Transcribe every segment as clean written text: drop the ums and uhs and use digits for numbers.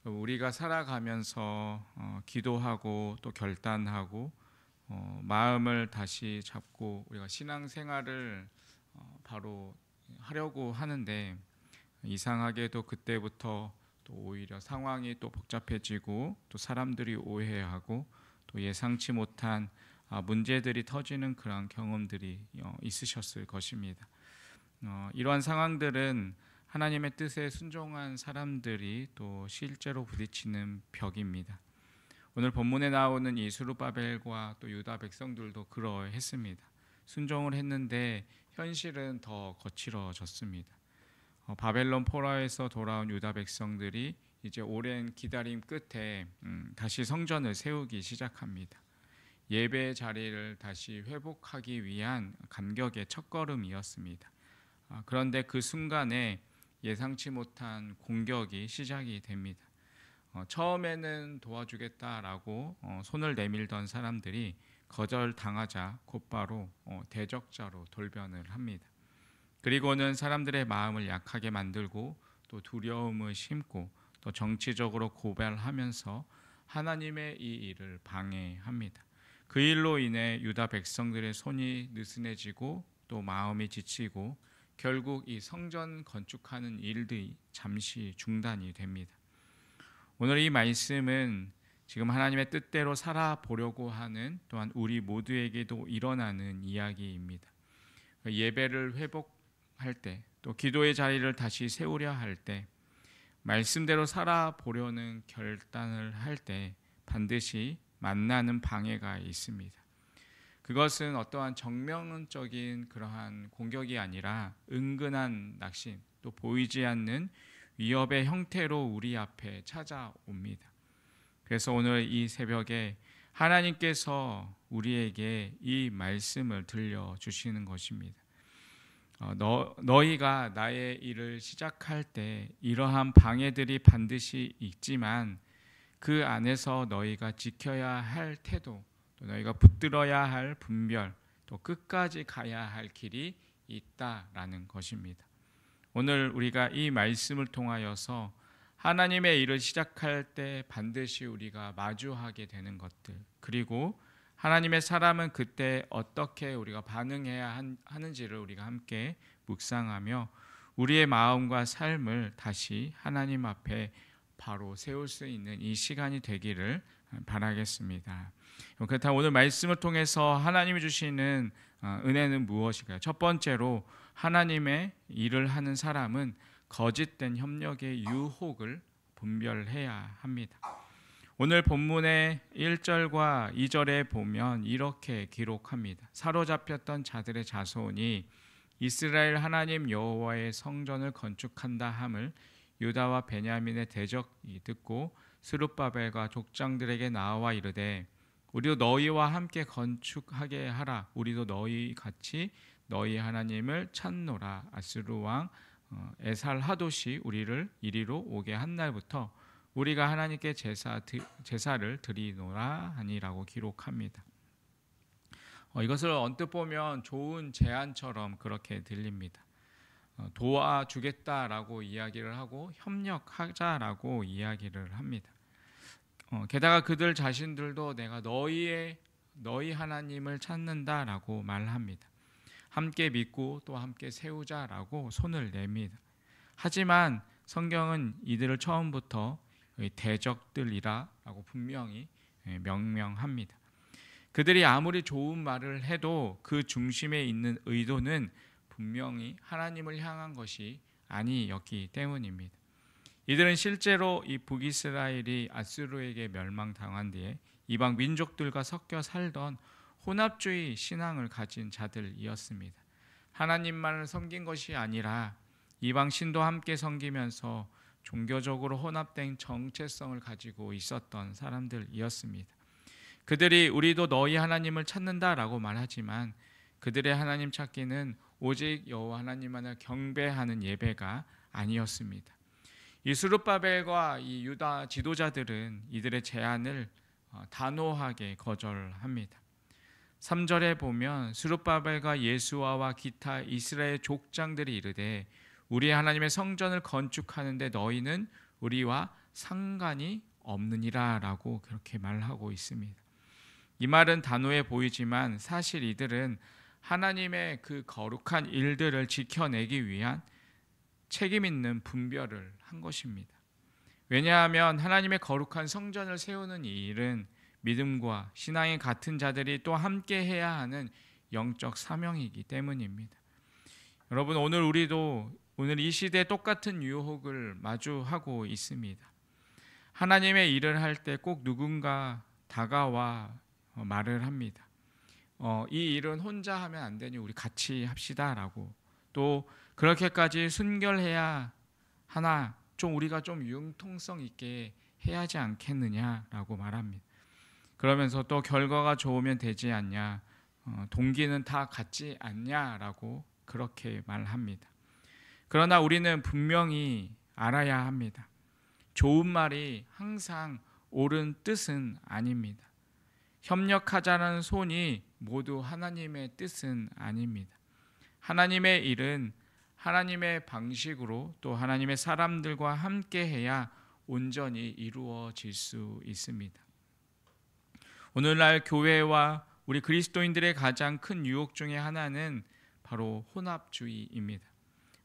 우리가 살아가면서 기도하고 또 결단하고 마음을 다시 잡고 우리가 신앙생활을 바로 하려고 하는데, 이상하게도 그때부터 또 오히려 상황이 또 복잡해지고 또 사람들이 오해하고 또 예상치 못한 문제들이 터지는 그런 경험들이 있으셨을 것입니다. 이러한 상황들은 하나님의 뜻에 순종한 사람들이 또 실제로 부딪히는 벽입니다. 오늘 본문에 나오는 이 스룹바벨과 또 유다 백성들도 그러했습니다. 순종을 했는데 현실은 더 거칠어졌습니다. 바벨론 포로에서 돌아온 유다 백성들이 이제 오랜 기다림 끝에 다시 성전을 세우기 시작합니다. 예배의 자리를 다시 회복하기 위한 감격의 첫걸음이었습니다. 그런데 그 순간에 예상치 못한 공격이 시작이 됩니다. 처음에는 도와주겠다라고 손을 내밀던 사람들이 거절당하자 곧바로 대적자로 돌변을 합니다. 그리고는 사람들의 마음을 약하게 만들고 또 두려움을 심고 또 정치적으로 고발하면서 하나님의 이 일을 방해합니다. 그 일로 인해 유다 백성들의 손이 느슨해지고 또 마음이 지치고 결국 이 성전 건축하는 일들이 잠시 중단이 됩니다. 오늘 이 말씀은 지금 하나님의 뜻대로 살아보려고 하는 또한 우리 모두에게도 일어나는 이야기입니다. 예배를 회복할 때, 또 기도의 자리를 다시 세우려 할 때, 말씀대로 살아보려는 결단을 할 때 반드시 만나는 방해가 있습니다. 그것은 어떠한 정면적인 그러한 공격이 아니라 은근한 낙심, 또 보이지 않는 위협의 형태로 우리 앞에 찾아옵니다. 그래서 오늘 이 새벽에 하나님께서 우리에게 이 말씀을 들려주시는 것입니다. 너희가 나의 일을 시작할 때 이러한 방해들이 반드시 있지만 그 안에서 너희가 지켜야 할 태도, 또 너희가 붙들어야 할 분별, 또 끝까지 가야 할 길이 있다라는 것입니다. 오늘 우리가 이 말씀을 통하여서 하나님의 일을 시작할 때 반드시 우리가 마주하게 되는 것들, 그리고 하나님의 사람은 그때 어떻게 우리가 반응해야 하는지를 우리가 함께 묵상하며 우리의 마음과 삶을 다시 하나님 앞에 바로 세울 수 있는 이 시간이 되기를 바라겠습니다. 그렇다면 오늘 말씀을 통해서 하나님이 주시는 은혜는 무엇일까요? 첫 번째로 하나님의 일을 하는 사람은 거짓된 협력의 유혹을 분별해야 합니다. 오늘 본문의 1절과 2절에 보면 이렇게 기록합니다. 사로잡혔던 자들의 자손이 이스라엘 하나님 여호와의 성전을 건축한다 함을 유다와 베냐민의 대적이 듣고 스룹바벨과 족장들에게 나와 이르되 우리도 너희와 함께 건축하게 하라. 우리도 너희 같이 너희 하나님을 찾노라. 아스루 왕 에살하도시 우리를 이리로 오게 한 날부터 우리가 하나님께 제사를 드리노라 하니라고 기록합니다. 이것을 언뜻 보면 좋은 제안처럼 그렇게 들립니다. 도와주겠다라고 이야기를 하고 협력하자라고 이야기를 합니다. 게다가 그들 자신들도 내가 너희 하나님을 찾는다라고 말합니다. 함께 믿고 또 함께 세우자라고 손을 냅니다. 하지만 성경은 이들을 처음부터 대적들이라고 분명히 명명합니다. 그들이 아무리 좋은 말을 해도 그 중심에 있는 의도는 분명히 하나님을 향한 것이 아니었기 때문입니다. 이들은 실제로 이 북이스라엘이 아수르에게 멸망당한 뒤에 이방 민족들과 섞여 살던 혼합주의 신앙을 가진 자들이었습니다. 하나님만을 섬긴 것이 아니라 이방 신도 함께 섬기면서 종교적으로 혼합된 정체성을 가지고 있었던 사람들이었습니다. 그들이 우리도 너희 하나님을 찾는다라고 말하지만 그들의 하나님 찾기는 오직 여호와 하나님만을 경배하는 예배가 아니었습니다. 이 스룹바벨과 이 유다 지도자들은 이들의 제안을 단호하게 거절합니다. 3절에 보면 스룹바벨과 예수아와 기타 이스라엘 족장들이 이르되 우리 하나님의 성전을 건축하는데 너희는 우리와 상관이 없느니라 라고 그렇게 말하고 있습니다. 이 말은 단호해 보이지만 사실 이들은 하나님의 그 거룩한 일들을 지켜내기 위한 책임 있는 분별을 한 것입니다. 왜냐하면 하나님의 거룩한 성전을 세우는 이 일은 믿음과 신앙이 같은 자들이 또 함께 해야 하는 영적 사명이기 때문입니다. 여러분, 오늘 이 시대에 똑같은 유혹을 마주하고 있습니다. 하나님의 일을 할 때 꼭 누군가 다가와 말을 합니다. 이 일은 혼자 하면 안 되니 우리 같이 합시다라고, 또 그렇게까지 순결해야 하나, 좀 우리가 좀 융통성 있게 해야 하지 않겠느냐라고 말합니다. 그러면서 또 결과가 좋으면 되지 않냐, 동기는 다 같지 않냐라고 그렇게 말합니다. 그러나 우리는 분명히 알아야 합니다. 좋은 말이 항상 옳은 뜻은 아닙니다. 협력하자는 손이 모두 하나님의 뜻은 아닙니다. 하나님의 일은 하나님의 방식으로 또 하나님의 사람들과 함께 해야 온전히 이루어질 수 있습니다. 오늘날 교회와 우리 그리스도인들의 가장 큰 유혹 중에 하나는 바로 혼합주의입니다.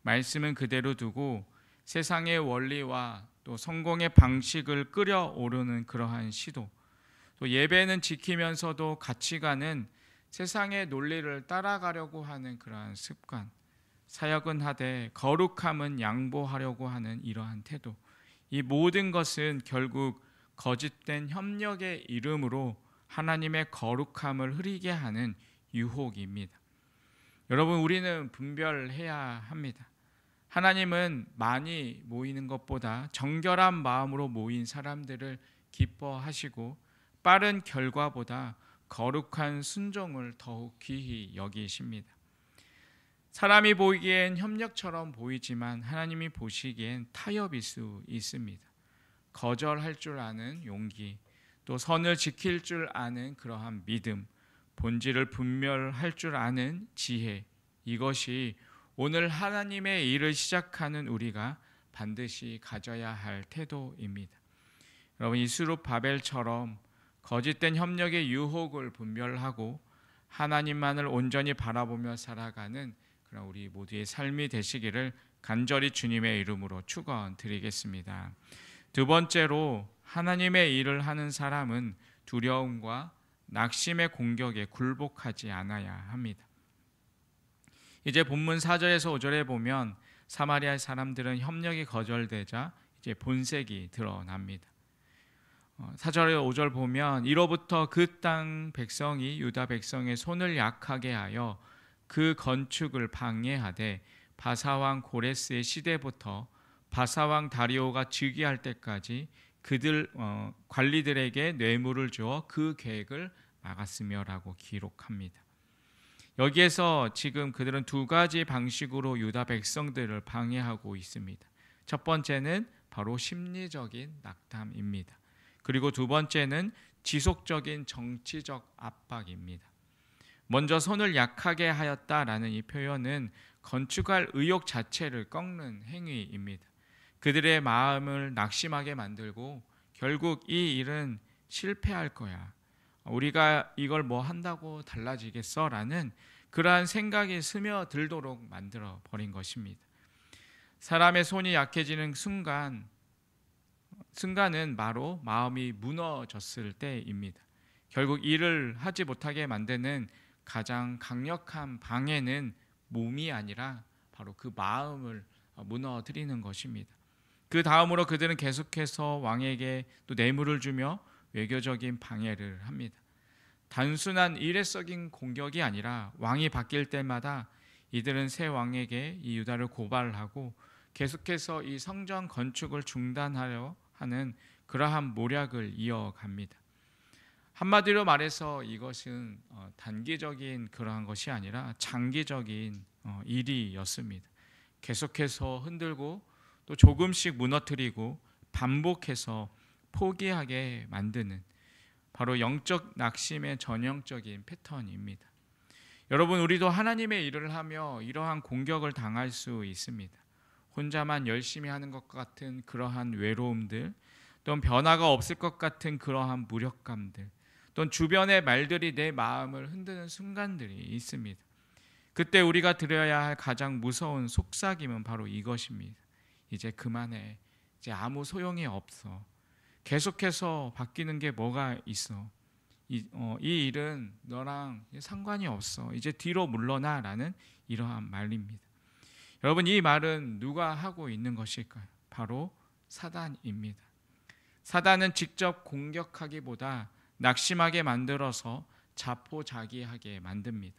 말씀은 그대로 두고 세상의 원리와 또 성공의 방식을 끌어오르는 그러한 시도, 또 예배는 지키면서도 가치관은 세상의 논리를 따라가려고 하는 그러한 습관, 사역은 하되 거룩함은 양보하려고 하는 이러한 태도, 이 모든 것은 결국 거짓된 협력의 이름으로 하나님의 거룩함을 흐리게 하는 유혹입니다. 여러분, 우리는 분별해야 합니다. 하나님은 많이 모이는 것보다 정결한 마음으로 모인 사람들을 기뻐하시고 빠른 결과보다 거룩한 순종을 더욱 귀히 여기십니다. 사람이 보이기엔 협력처럼 보이지만 하나님이 보시기엔 타협일 수 있습니다. 거절할 줄 아는 용기, 또 선을 지킬 줄 아는 그러한 믿음, 본질을 분별할 줄 아는 지혜, 이것이 오늘 하나님의 일을 시작하는 우리가 반드시 가져야 할 태도입니다. 여러분, 이 스룹바벨처럼 거짓된 협력의 유혹을 분별하고 하나님만을 온전히 바라보며 살아가는 그런 우리 모두의 삶이 되시기를 간절히 주님의 이름으로 축원드리겠습니다. 두 번째로, 하나님의 일을 하는 사람은 두려움과 낙심의 공격에 굴복하지 않아야 합니다. 이제 본문 4절에서 5절에 보면 사마리아 사람들은 협력이 거절되자 이제 본색이 드러납니다. 4절 5절 보면 이로부터 그 땅 백성이 유다 백성의 손을 약하게 하여 그 건축을 방해하되 바사왕 고레스의 시대부터 바사왕 다리오가 즉위할 때까지 그들 관리들에게 뇌물을 주어 그 계획을 막았으며라고 기록합니다. 여기에서 지금 그들은 두 가지 방식으로 유다 백성들을 방해하고 있습니다. 첫 번째는 바로 심리적인 낙담입니다. 그리고 두 번째는 지속적인 정치적 압박입니다. 먼저 손을 약하게 하였다라는 이 표현은 건축할 의욕 자체를 꺾는 행위입니다. 그들의 마음을 낙심하게 만들고 결국 이 일은 실패할 거야, 우리가 이걸 뭐 한다고 달라지겠어? 라는 그러한 생각이 스며들도록 만들어 버린 것입니다. 사람의 손이 약해지는 순간은 바로 마음이 무너졌을 때입니다. 결국 일을 하지 못하게 만드는 가장 강력한 방해는 몸이 아니라 바로 그 마음을 무너뜨리는 것입니다. 그 다음으로 그들은 계속해서 왕에게 또 뇌물을 주며 외교적인 방해를 합니다. 단순한 일회적인 공격이 아니라 왕이 바뀔 때마다 이들은 새 왕에게 이 유다를 고발하고 계속해서 이 성전 건축을 중단하려 하는 그러한 모략을 이어갑니다. 한마디로 말해서 이것은 단기적인 그러한 것이 아니라 장기적인 일이었습니다. 계속해서 흔들고 또 조금씩 무너뜨리고 반복해서 포기하게 만드는 바로 영적 낙심의 전형적인 패턴입니다. 여러분, 우리도 하나님의 일을 하며 이러한 공격을 당할 수 있습니다. 혼자만 열심히 하는 것 같은 그러한 외로움들, 또는 변화가 없을 것 같은 그러한 무력감들, 또는 주변의 말들이 내 마음을 흔드는 순간들이 있습니다. 그때 우리가 들어야 할 가장 무서운 속삭임은 바로 이것입니다. 이제 그만해. 이제 아무 소용이 없어. 계속해서 바뀌는 게 뭐가 있어. 이 일은 너랑 상관이 없어. 이제 뒤로 물러나라는 이러한 말입니다. 여러분, 이 말은 누가 하고 있는 것일까요? 바로 사단입니다. 사단은 직접 공격하기보다 낙심하게 만들어서 자포자기하게 만듭니다.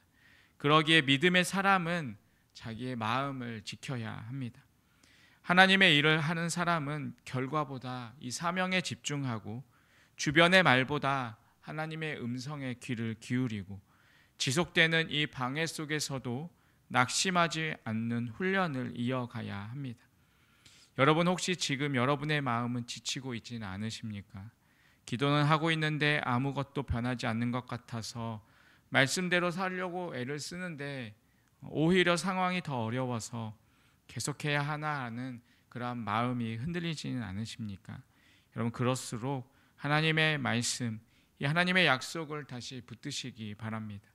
그러기에 믿음의 사람은 자기의 마음을 지켜야 합니다. 하나님의 일을 하는 사람은 결과보다 이 사명에 집중하고 주변의 말보다 하나님의 음성에 귀를 기울이고 지속되는 이 방해 속에서도 낙심하지 않는 훈련을 이어가야 합니다. 여러분, 혹시 지금 여러분의 마음은 지치고 있지는 않으십니까? 기도는 하고 있는데 아무것도 변하지 않는 것 같아서 말씀대로 살려고 애를 쓰는데 오히려 상황이 더 어려워서 계속해야 하나 하는 그러한 마음이 흔들리지는 않으십니까? 여러분, 그럴수록 하나님의 말씀, 이 하나님의 약속을 다시 붙드시기 바랍니다.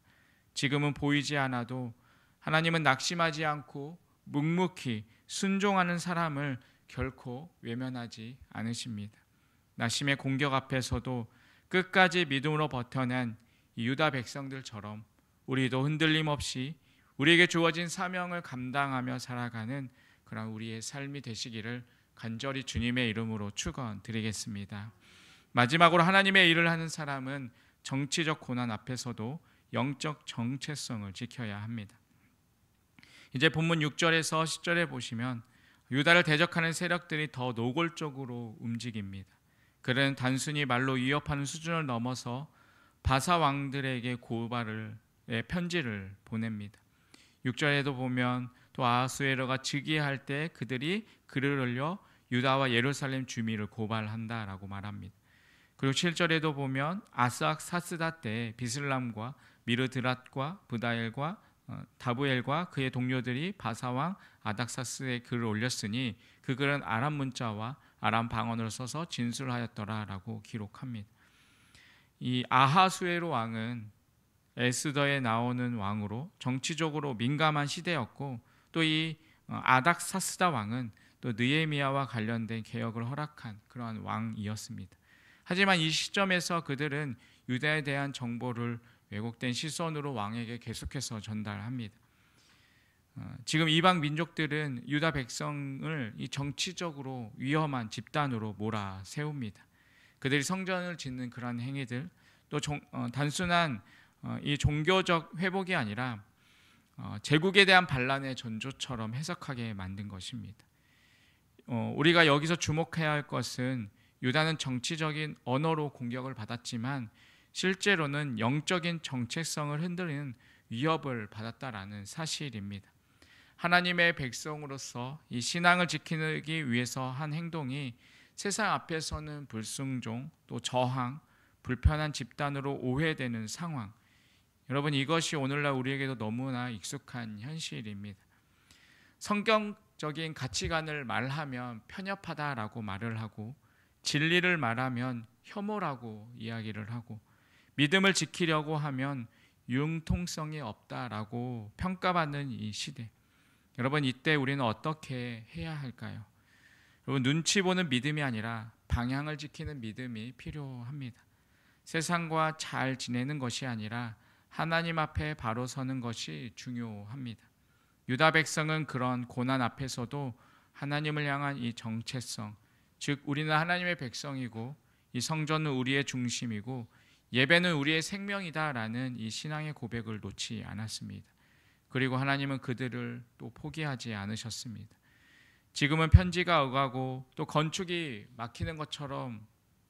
지금은 보이지 않아도 하나님은 낙심하지 않고 묵묵히 순종하는 사람을 결코 외면하지 않으십니다. 낙심의 공격 앞에서도 끝까지 믿음으로 버텨낸 유다 백성들처럼 우리도 흔들림 없이 우리에게 주어진 사명을 감당하며 살아가는 그런 우리의 삶이 되시기를 간절히 주님의 이름으로 축원드리겠습니다. 마지막으로 하나님의 일을 하는 사람은 정치적 고난 앞에서도 영적 정체성을 지켜야 합니다. 이제 본문 6절에서 10절에 보시면 유다를 대적하는 세력들이 더 노골적으로 움직입니다. 그는 단순히 말로 위협하는 수준을 넘어서 바사 왕들에게 편지를 보냅니다. 6절에도 보면 또 아하수에로가 즉위할 때 그들이 글을 올려 유다와 예루살렘 주민을 고발한다라고 말합니다. 그리고 7절에도 보면 아스악사스다 때 비슬람과 미르드랏과 부다엘과 다부엘과 그의 동료들이 바사왕 아닥사스에 글을 올렸으니 그 글은 아람 문자와 아람 방언을 써서 진술하였더라라고 기록합니다. 이 아하수에로 왕은 에스더에 나오는 왕으로 정치적으로 민감한 시대였고, 또 이 아닥사스다 왕은 또 느헤미야와 관련된 개혁을 허락한 그러한 왕이었습니다. 하지만 이 시점에서 그들은 유다에 대한 정보를 왜곡된 시선으로 왕에게 계속해서 전달합니다. 지금 이방 민족들은 유다 백성을 이 정치적으로 위험한 집단으로 몰아세웁니다. 그들이 성전을 짓는 그런 행위들, 또 단순한 이 종교적 회복이 아니라 제국에 대한 반란의 전조처럼 해석하게 만든 것입니다. 우리가 여기서 주목해야 할 것은 유다는 정치적인 언어로 공격을 받았지만 실제로는 영적인 정체성을 흔드는 위협을 받았다라는 사실입니다. 하나님의 백성으로서 이 신앙을 지키기 위해서 한 행동이 세상 앞에서는 불순종, 또 저항, 불편한 집단으로 오해되는 상황. 여러분, 이것이 오늘날 우리에게도 너무나 익숙한 현실입니다. 성경적인 가치관을 말하면 편협하다라고 말을 하고, 진리를 말하면 혐오라고 이야기를 하고, 믿음을 지키려고 하면 융통성이 없다라고 평가받는 이 시대. 여러분, 이때 우리는 어떻게 해야 할까요? 여러분, 눈치 보는 믿음이 아니라 방향을 지키는 믿음이 필요합니다. 세상과 잘 지내는 것이 아니라 하나님 앞에 바로 서는 것이 중요합니다. 유다 백성은 그런 고난 앞에서도 하나님을 향한 이 정체성, 즉 우리는 하나님의 백성이고 이 성전은 우리의 중심이고 예배는 우리의 생명이다라는 이 신앙의 고백을 놓지 않았습니다. 그리고 하나님은 그들을 또 포기하지 않으셨습니다. 지금은 편지가 오가고 또 건축이 막히는 것처럼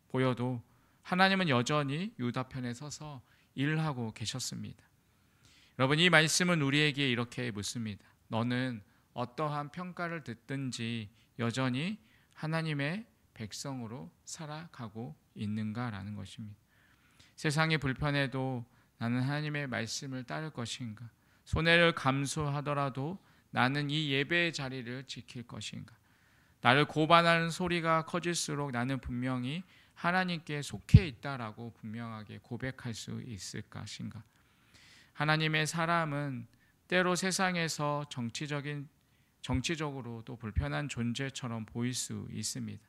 보여도 하나님은 여전히 유다 편에 서서 일하고 계셨습니다. 여러분, 이 말씀은 우리에게 이렇게 묻습니다. 너는 어떠한 평가를 듣든지 여전히 하나님의 백성으로 살아가고 있는가라는 것입니다. 세상이 불편해도 나는 하나님의 말씀을 따를 것인가? 손해를 감수하더라도 나는 이 예배의 자리를 지킬 것인가? 나를 고발하는 소리가 커질수록 나는 분명히 하나님께 속해 있다라고 분명하게 고백할 수 있을 것인가? 하나님의 사람은 때로 세상에서 정치적으로도 불편한 존재처럼 보일 수 있습니다.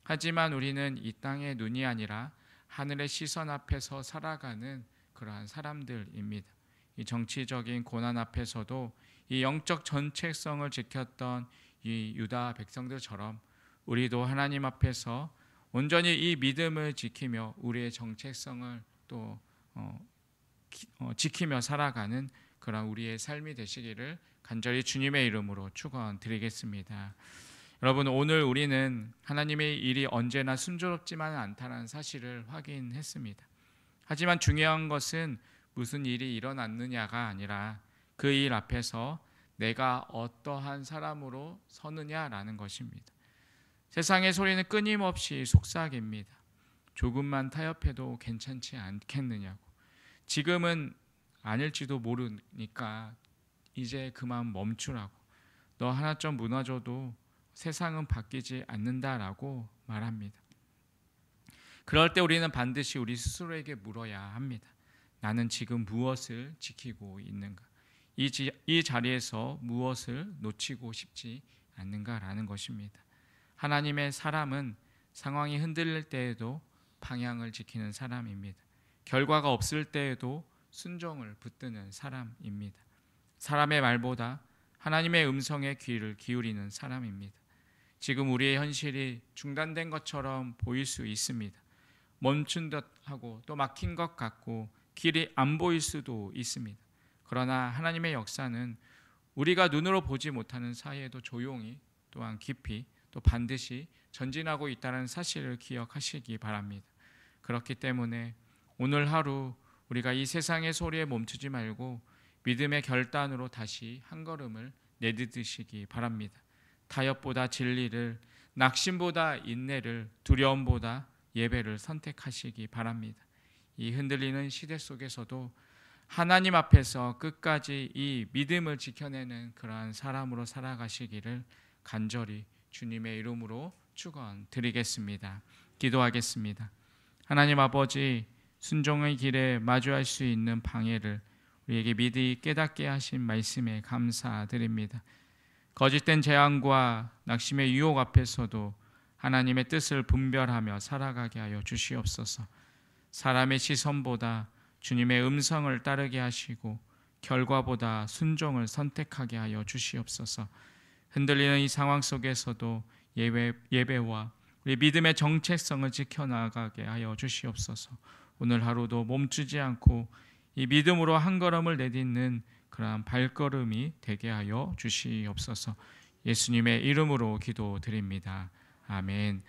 하지만 우리는 이 땅의 눈이 아니라 하늘의 시선 앞에서 살아가는 그러한 사람들입니다. 이 정치적인 고난 앞에서도 이 영적 정체성을 지켰던 이 유다 백성들처럼 우리도 하나님 앞에서 온전히 이 믿음을 지키며 우리의 정체성을 또 지키며 살아가는 그런 우리의 삶이 되시기를 간절히 주님의 이름으로 축원드리겠습니다. 여러분, 오늘 우리는 하나님의 일이 언제나 순조롭지만은 않다는 사실을 확인했습니다. 하지만 중요한 것은 무슨 일이 일어났느냐가 아니라 그 일 앞에서 내가 어떠한 사람으로 서느냐라는 것입니다. 세상의 소리는 끊임없이 속삭입니다. 조금만 타협해도 괜찮지 않겠느냐고. 지금은 아닐지도 모르니까 이제 그만 멈추라고. 너 하나쯤 무너져도 세상은 바뀌지 않는다라고 말합니다. 그럴 때 우리는 반드시 우리 스스로에게 물어야 합니다. 나는 지금 무엇을 지키고 있는가? 이 자리에서 무엇을 놓치고 싶지 않는가라는 것입니다. 하나님의 사람은 상황이 흔들릴 때에도 방향을 지키는 사람입니다. 결과가 없을 때에도 순종을 붙드는 사람입니다. 사람의 말보다 하나님의 음성에 귀를 기울이는 사람입니다. 지금 우리의 현실이 중단된 것처럼 보일 수 있습니다. 멈춘 듯하고 또 막힌 것 같고 길이 안 보일 수도 있습니다. 그러나 하나님의 역사는 우리가 눈으로 보지 못하는 사이에도 조용히 또한 깊이 또 반드시 전진하고 있다는 사실을 기억하시기 바랍니다. 그렇기 때문에 오늘 하루 우리가 이 세상의 소리에 멈추지 말고 믿음의 결단으로 다시 한 걸음을 내딛으시기 바랍니다. 타협보다 진리를, 낙심보다 인내를, 두려움보다 예배를 선택하시기 바랍니다. 이 흔들리는 시대 속에서도 하나님 앞에서 끝까지 이 믿음을 지켜내는 그러한 사람으로 살아가시기를 간절히 주님의 이름으로 축원드리겠습니다. 기도하겠습니다. 하나님 아버지, 순종의 길에 마주할 수 있는 방해를 우리에게 미리 깨닫게 하신 말씀에 감사드립니다. 거짓된 재앙과 낙심의 유혹 앞에서도 하나님의 뜻을 분별하며 살아가게 하여 주시옵소서. 사람의 시선보다 주님의 음성을 따르게 하시고 결과보다 순종을 선택하게 하여 주시옵소서. 흔들리는 이 상황 속에서도 예배와 우리 믿음의 정체성을 지켜나가게 하여 주시옵소서. 오늘 하루도 멈추지 않고 이 믿음으로 한 걸음을 내딛는 그러한 발걸음이 되게 하여 주시옵소서. 예수님의 이름으로 기도드립니다. 아멘.